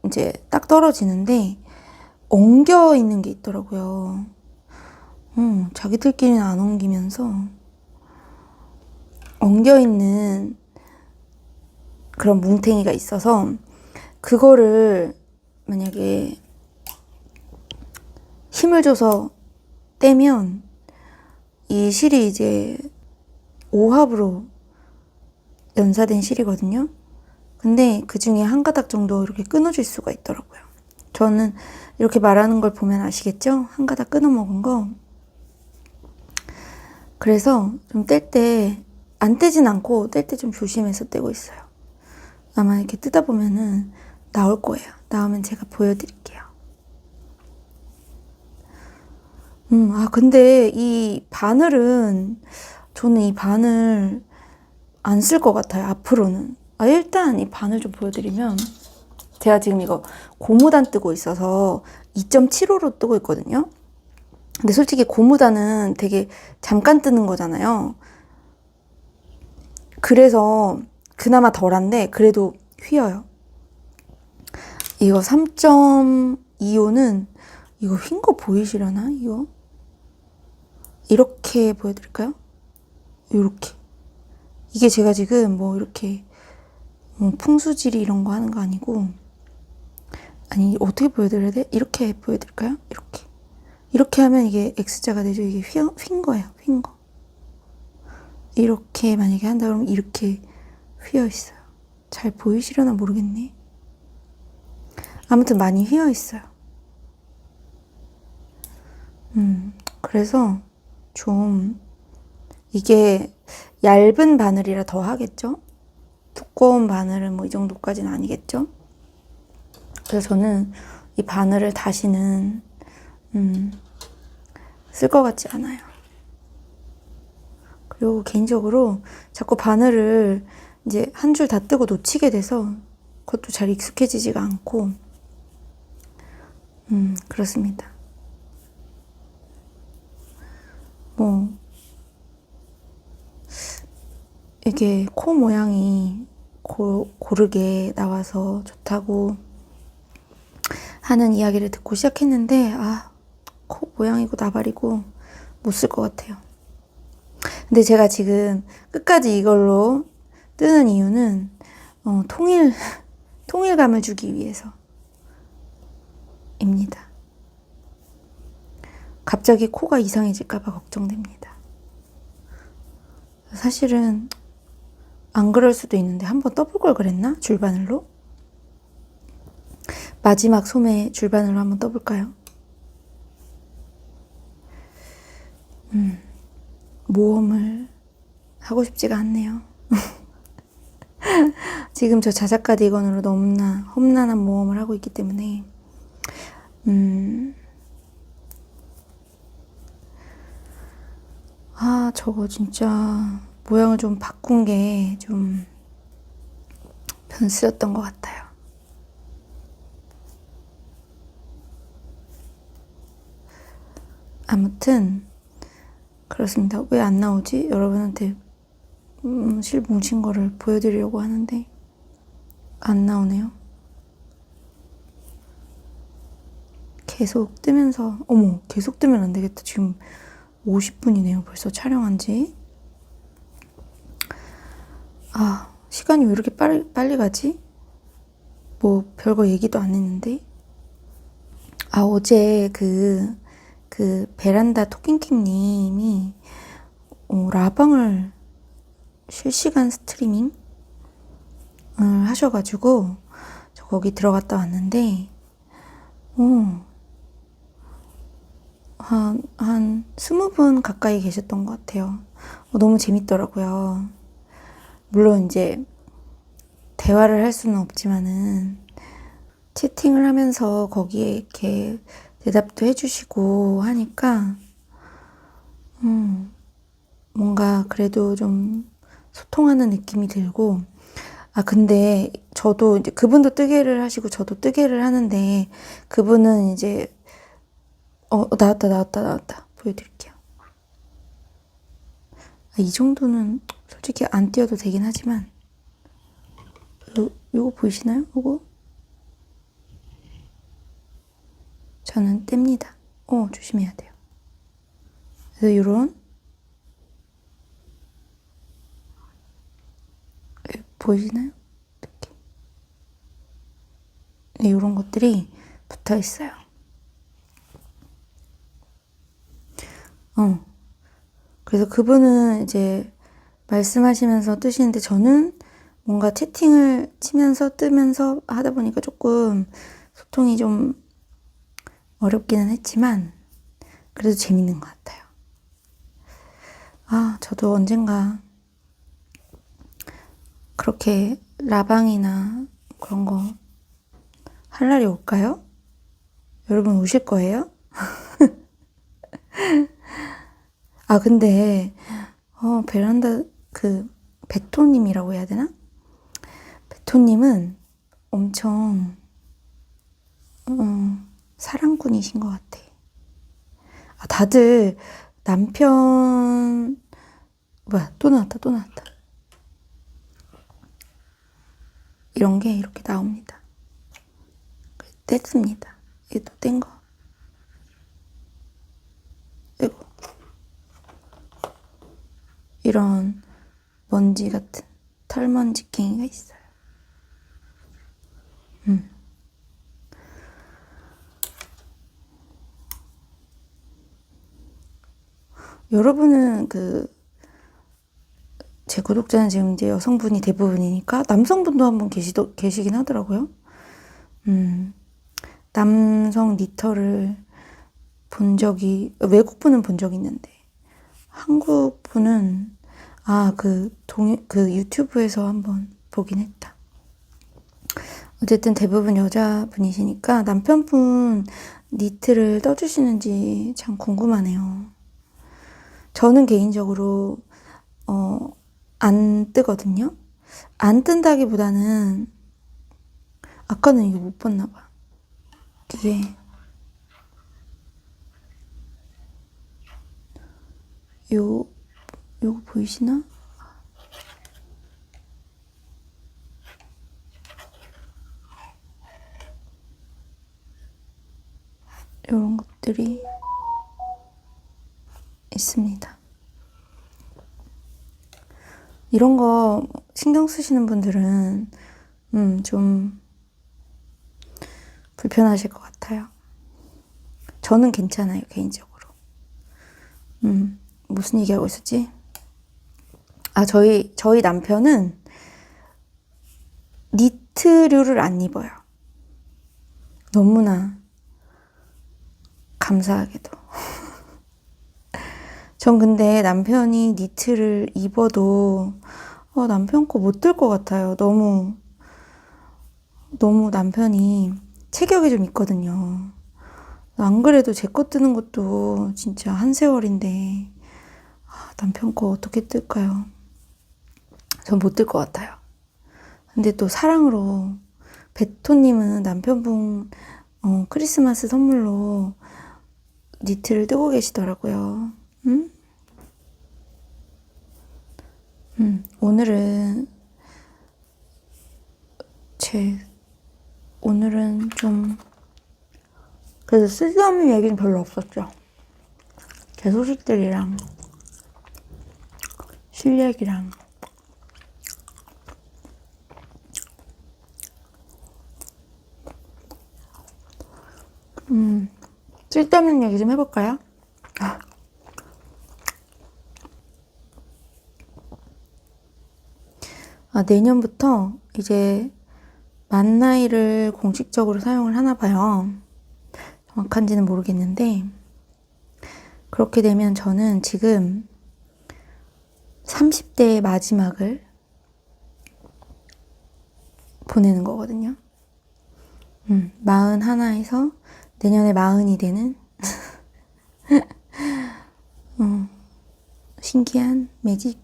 이제 딱 떨어지는데 엉겨 있는 게 있더라고요. 자기들끼리는 안 엉기면서 엉겨 있는 그런 뭉탱이가 있어서 그거를 만약에 힘을 줘서 떼면 이 실이 이제 오합으로 연사된 실이거든요. 근데 그 중에 한 가닥 정도 이렇게 끊어질 수가 있더라고요. 저는 이렇게 말하는 걸 보면 아시겠죠? 한 가닥 끊어 먹은 거. 그래서 좀 뗄 때 안 떼진 않고 뗄 때 좀 조심해서 떼고 있어요. 아마 이렇게 뜯다 보면은 나올 거예요. 나오면 제가 보여드릴게요. 근데 이 바늘은 저는 이 바늘 안 쓸 것 같아요. 앞으로는. 일단 이 바늘 좀 보여드리면 제가 지금 이거 고무단 뜨고 있어서 2.75로 뜨고 있거든요. 근데 솔직히 고무단은 되게 잠깐 뜨는 거잖아요. 그래서 그나마 덜한데 그래도 휘어요. 이거 3.25는 이거 휜 거 보이시려나? 이거 이렇게 보여드릴까요? 이렇게. 이게 제가 지금 뭐 이렇게 풍수지리 이런 거 하는 거 아니고, 아니 어떻게 보여드려야 돼? 이렇게 보여드릴까요? 이렇게 하면 이게 X자가 되죠. 이게 휜 거예요. 휜 거. 이렇게 만약에 한다 그러면 이렇게 휘어 있어요. 잘 보이시려나 모르겠네. 아무튼 많이 휘어 있어요. 그래서 좀 이게 얇은 바늘이라 더 하겠죠? 두꺼운 바늘은 뭐 이 정도까지는 아니겠죠? 그래서 저는 이 바늘을 다시는 쓸 것 같지 않아요. 그리고 개인적으로 자꾸 바늘을 이제 한 줄 다 뜨고 놓치게 돼서 그것도 잘 익숙해지지가 않고 그렇습니다. 뭐 이게 코 모양이 고르게 나와서 좋다고 하는 이야기를 듣고 시작했는데 코 모양이고 나발이고 못 쓸 것 같아요. 근데 제가 지금 끝까지 이걸로 뜨는 이유는 통일감을 주기 위해서입니다. 갑자기 코가 이상해질까봐 걱정됩니다. 사실은 안 그럴 수도 있는데 한번 떠볼 걸 그랬나? 줄바늘로? 마지막 소매 줄바늘로 한번 떠볼까요? 모험을 하고 싶지가 않네요. 지금 저 자작 가디건으로 너무나 험난한 모험을 하고 있기 때문에 아, 저거 진짜 모양을 좀 바꾼 게 좀 변수였던 것 같아요. 아무튼 그렇습니다. 왜 안 나오지? 여러분한테 실 뭉친 거를 보여드리려고 하는데 안 나오네요. 계속 뜨면서, 어머, 계속 뜨면 안 되겠다. 지금 50분이네요. 벌써 촬영한 지. 아, 시간이 왜 이렇게 빨리 가지? 뭐 별거 얘기도 안 했는데. 아, 어제 그 베란다 토킹킹님이 라방을 실시간 스트리밍을 하셔가지고 저 거기 들어갔다 왔는데 한 20분 가까이 계셨던 것 같아요. 너무 재밌더라고요. 물론 이제 대화를 할 수는 없지만은 채팅을 하면서 거기에 이렇게 대답도 해주시고 하니까 뭔가 그래도 좀 소통하는 느낌이 들고, 아, 근데 저도 이제 그분도 뜨개를 하시고 저도 뜨개를 하는데 그분은 이제 나왔다. 보여드릴게요. 아, 이 정도는 솔직히 안 띄워도 되긴 하지만 요거 보이시나요? 요거? 저는 뗍니다. 조심해야 돼요. 그래서 요런 보이시나요? 이렇게. 네, 요런 것들이 붙어 있어요. 그래서 그분은 이제 말씀하시면서 뜨시는데 저는 뭔가 채팅을 치면서 뜨면서 하다 보니까 조금 소통이 좀 어렵기는 했지만 그래도 재밌는 것 같아요. 아, 저도 언젠가 그렇게 라방이나 그런 거 할 날이 올까요? 여러분 오실 거예요? 아, 근데 베란다 베토님이라고 해야 되나? 베토님은 엄청 사랑꾼이신 것 같아. 아, 다들 남편 뭐야, 또 나왔다. 이런 게 이렇게 나옵니다. 뗐습니다. 이게 또 뗀 거. 이거 이런 먼지 같은 털먼지깽이가 있어요. 여러분은 제 구독자는 지금 이제 여성분이 대부분이니까 남성분도 한분 계시긴 하더라고요. 남성 니터를 본 적이, 외국 분은 본 적이 있는데 한국 분은 유튜브에서 한번 보긴 했다. 어쨌든 대부분 여자분이시니까 남편분 니트를 떠주시는지 참 궁금하네요. 저는 개인적으로 안 뜨거든요. 안 뜬다기보다는 아까는 이거 못 봤나 봐. 이게 요거 보이시나? 요런 것들이 있습니다. 이런 거 신경 쓰시는 분들은 좀 불편하실 것 같아요. 저는 괜찮아요, 개인적으로. 무슨 얘기하고 있었지? 아, 저희 남편은 니트류를 안 입어요. 너무나 감사하게도. 전 근데 남편이 니트를 입어도 남편 거 못 들 것 같아요. 너무 남편이 체격이 좀 있거든요. 안 그래도 제 거 뜨는 것도 진짜 한 세월인데 남편 거 어떻게 뜰까요? 전 못 뜰 것 같아요. 근데 또 사랑으로 베토님은 남편분 크리스마스 선물로 니트를 뜨고 계시더라고요. 응? 오늘은 오늘은 좀 그래도 쓸데없는 얘기는 별로 없었죠. 제 소식들이랑 실례기랑 쓸데없는 얘기 좀 해볼까요? 내년부터 이제 만 나이를 공식적으로 사용을 하나 봐요. 정확한지는 모르겠는데 그렇게 되면 저는 지금 30대의 마지막을 보내는 거거든요. 41에서 내년에 40이 되는 신기한 매직.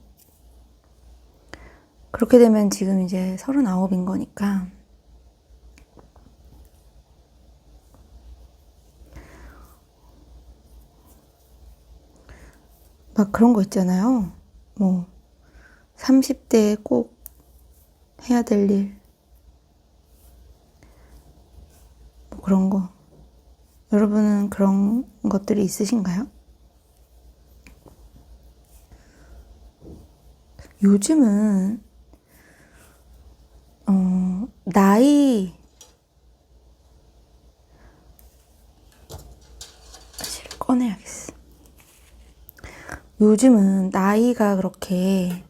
그렇게 되면 지금 이제 39인 거니까 막 그런 거 있잖아요. 뭐 30대에 꼭 해야 될 일, 뭐 그런 거. 여러분은 그런 것들이 있으신가요? 요즘은 나이 사실 꺼내야겠어. 요즘은 나이가 그렇게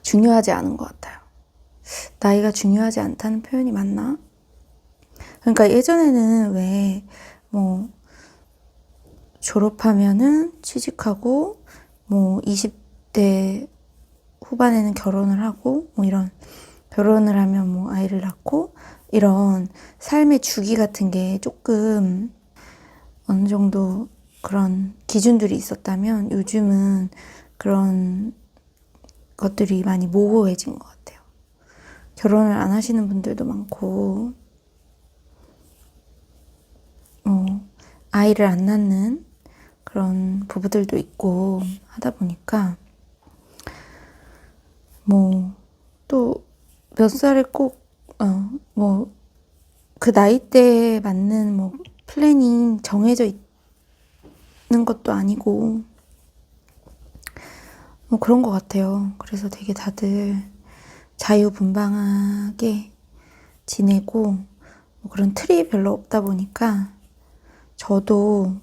중요하지 않은 것 같아요. 나이가 중요하지 않다는 표현이 맞나? 그러니까 예전에는 왜 뭐 졸업하면은 취직하고 뭐 20대 후반에는 결혼을 하고 뭐 이런 결혼을 하면 뭐 아이를 낳고 이런 삶의 주기 같은 게 조금 어느 정도 그런 기준들이 있었다면 요즘은 그런 것들이 많이 모호해진 것 같아요. 결혼을 안 하시는 분들도 많고 아이를 안 낳는 그런 부부들도 있고 하다 보니까 뭐 또 몇 살에 꼭 뭐 그 나이대에 맞는 뭐 플래닝 정해져 있는 것도 아니고 뭐 그런 것 같아요. 그래서 되게 다들 자유분방하게 지내고 뭐 그런 틀이 별로 없다 보니까 저도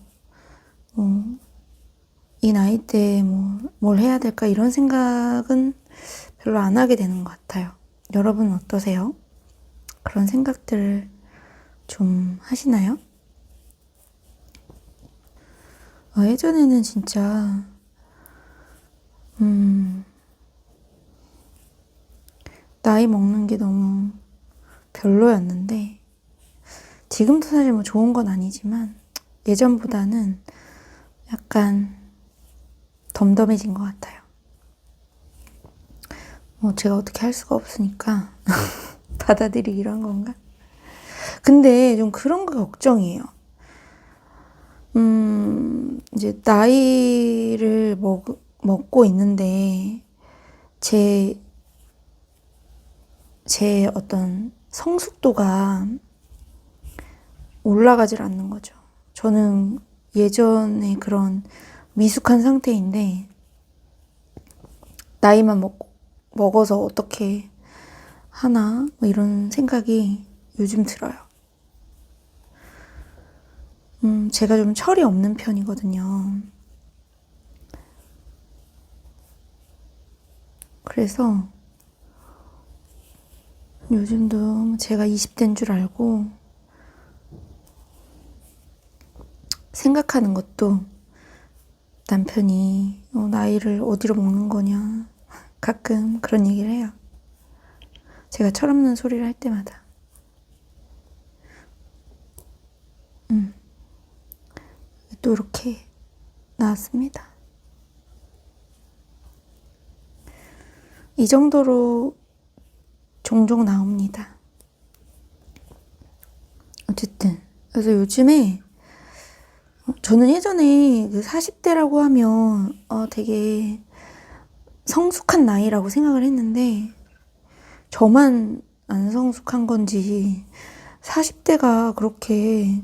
이 나이대에 뭐 뭘 해야 될까 이런 생각은 별로 안 하게 되는 것 같아요. 여러분은 어떠세요? 그런 생각들을 좀 하시나요? 예전에는 진짜 나이 먹는 게 너무 별로였는데 지금도 사실 뭐 좋은 건 아니지만 예전보다는 약간 덤덤해진 것 같아요. 뭐 제가 어떻게 할 수가 없으니까 받아들이기로 한 건가? 근데 좀 그런 거 걱정이에요. 이제 나이를 먹고 있는데 제 어떤 성숙도가 올라가질 않는 거죠. 저는 예전에 그런 미숙한 상태인데 나이만 먹어서 어떻게 하나 뭐 이런 생각이 요즘 들어요. 제가 좀 철이 없는 편이거든요. 그래서 요즘도 제가 20대인 줄 알고 생각하는 것도 남편이 나이를 어디로 먹는 거냐 가끔 그런 얘기를 해요. 제가 철없는 소리를 할 때마다. 또 이렇게 나왔습니다. 이 정도로 종종 나옵니다. 어쨌든 그래서 요즘에 저는 예전에 그 40대라고 하면 되게 성숙한 나이라고 생각을 했는데 저만 안 성숙한 건지 40대가 그렇게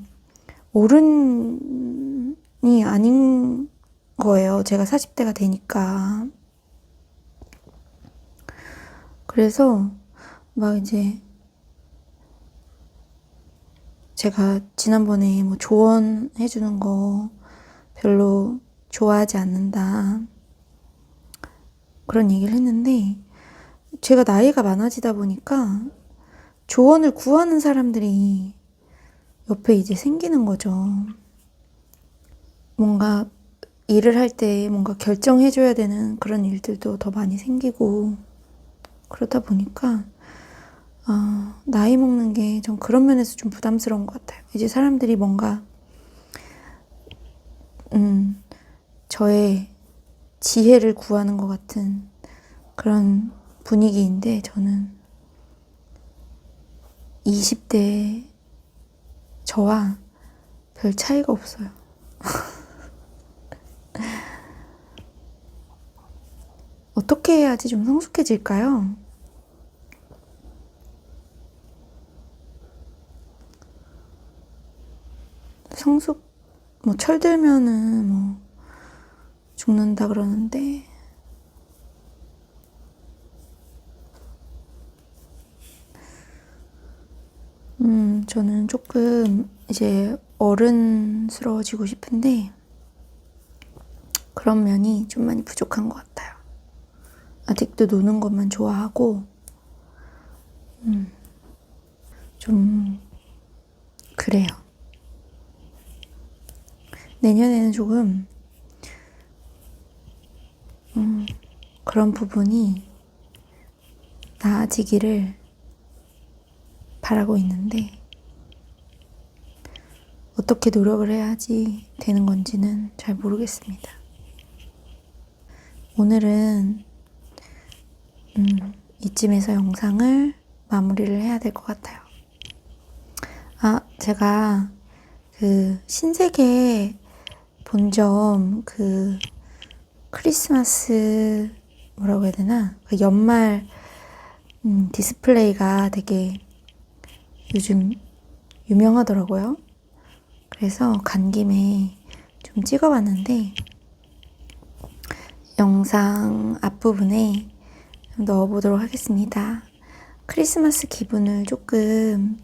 어른이 아닌 거예요. 제가 40대가 되니까. 그래서 막 이제 제가 지난번에 뭐 조언해주는 거 별로 좋아하지 않는다. 그런 얘기를 했는데 제가 나이가 많아지다 보니까 조언을 구하는 사람들이 옆에 이제 생기는 거죠. 뭔가 일을 할 때 뭔가 결정해줘야 되는 그런 일들도 더 많이 생기고 그러다 보니까 나이 먹는 게 전 그런 면에서 좀 부담스러운 것 같아요. 이제 사람들이 뭔가 저의 지혜를 구하는 것 같은 그런 분위기인데 저는 20대 저와 별 차이가 없어요. 어떻게 해야지 좀 성숙해질까요? 뭐 철들면은 뭐 죽는다 그러는데 저는 조금 이제 어른스러워지고 싶은데 그런 면이 좀 많이 부족한 것 같아요. 아직도 노는 것만 좋아하고 좀 그래요. 내년에는 조금 그런 부분이 나아지기를 바라고 있는데 어떻게 노력을 해야지 되는 건지는 잘 모르겠습니다. 오늘은 이쯤에서 영상을 마무리를 해야 될 것 같아요. 제가 그 신세계 본점 그 크리스마스 뭐라고 해야 되나? 그 연말 디스플레이가 되게 요즘 유명하더라고요. 그래서 간 김에 좀 찍어봤는데 영상 앞부분에 넣어보도록 하겠습니다. 크리스마스 기분을 조금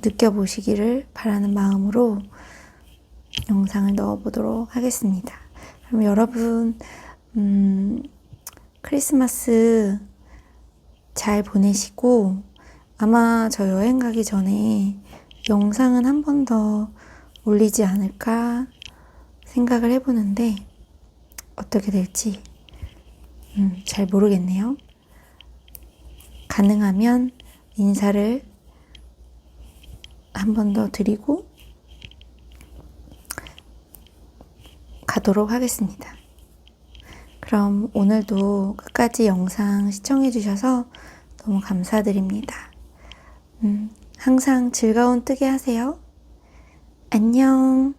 느껴보시기를 바라는 마음으로 영상을 넣어보도록 하겠습니다. 그럼 여러분 크리스마스 잘 보내시고 아마 저 여행 가기 전에 영상은 한 번 더 올리지 않을까 생각을 해보는데 어떻게 될지 잘 모르겠네요. 가능하면 인사를 한 번 더 드리고 가도록 하겠습니다. 그럼 오늘도 끝까지 영상 시청해주셔서 너무 감사드립니다. 항상 즐거운 뜨개 하세요. 안녕.